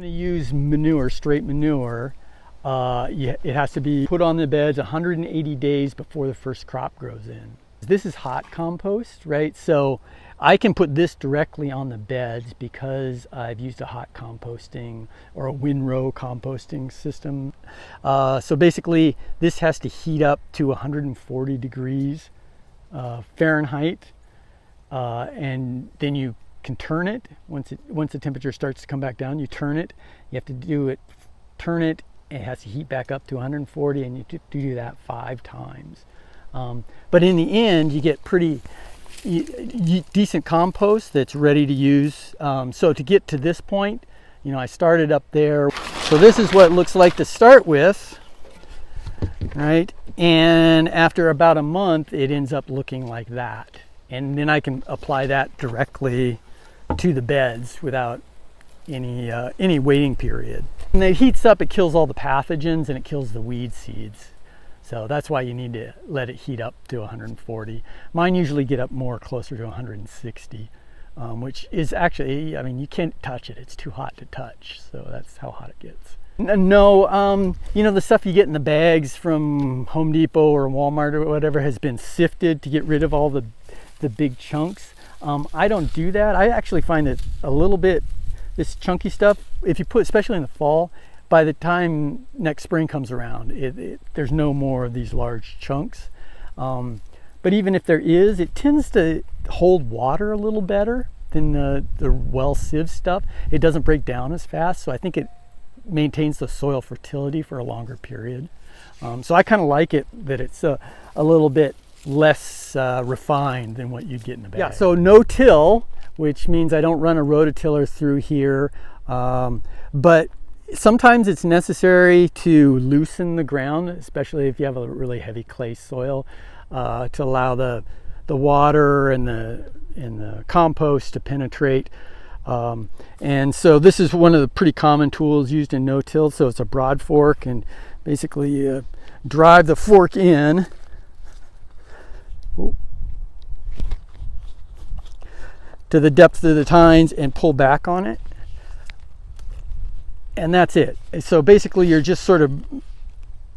to use manure, straight manure, it has to be put on the beds 180 days before the first crop grows in. This is hot compost, right? So I can put this directly on the beds because I've used a hot composting or a Windrow composting system. So basically this has to heat up to 140 degrees Fahrenheit, and then you can turn it. Once the temperature starts to come back down, you turn it. You have to turn it. It has to heat back up to 140, and you do that 5 times. But in the end, you get pretty decent compost that's ready to use. So to get to this point, I started up there. So this is what it looks like to start with, right? And after about a month, it ends up looking like that. And then I can apply that directly to the beds without any waiting period. When it heats up, it kills all the pathogens and it kills the weed seeds. So that's why you need to let it heat up to 140. Mine usually get up more closer to 160, which is actually, you can't touch it. It's too hot to touch. So that's how hot it gets. No, the stuff you get in the bags from Home Depot or Walmart or whatever has been sifted to get rid of all the big chunks. I don't do that. I actually find that a little bit, this chunky stuff, if you put, especially in the fall, by the time next spring comes around, there's no more of these large chunks. But even if there is, it tends to hold water a little better than the well sieved stuff. It doesn't break down as fast, so I think it maintains the soil fertility for a longer period. So I kind of like it that it's a little bit less refined than what you'd get in the bag. Yeah, so no till, which means I don't run a rototiller through here, but sometimes it's necessary to loosen the ground, especially if you have a really heavy clay soil, to allow the water and the compost to penetrate. And so this is one of the pretty common tools used in no-till. So it's a Broadfork, and basically you drive the fork in to the depth of the tines and pull back on it. And that's it. So basically you're just sort of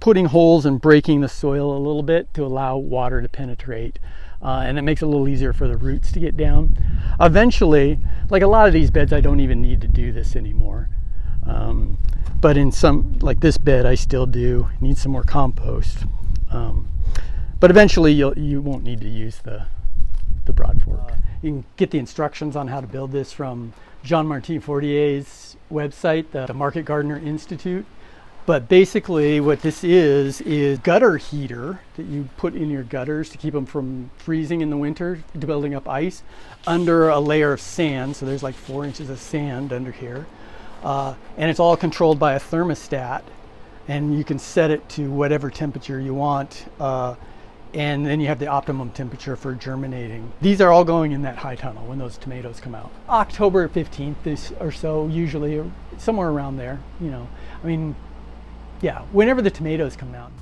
putting holes and breaking the soil a little bit to allow water to penetrate. And it makes it a little easier for the roots to get down. Eventually, like a lot of these beds, I don't even need to do this anymore. But in some, like this bed, I still do need some more compost. But eventually you won't need to use the Broadfork. You can get the instructions on how to build this from Jean-Martin Fortier's website, the Market Gardener Institute. But basically what this is gutter heater that you put in your gutters to keep them from freezing in the winter, building up ice, under a layer of sand. So there's like 4 inches of sand under here. And it's all controlled by a thermostat, and you can set it to whatever temperature you want. And then you have the optimum temperature for germinating. These are all going in that high tunnel when those tomatoes come out. October 15th or so, usually, somewhere around there, yeah, whenever the tomatoes come out.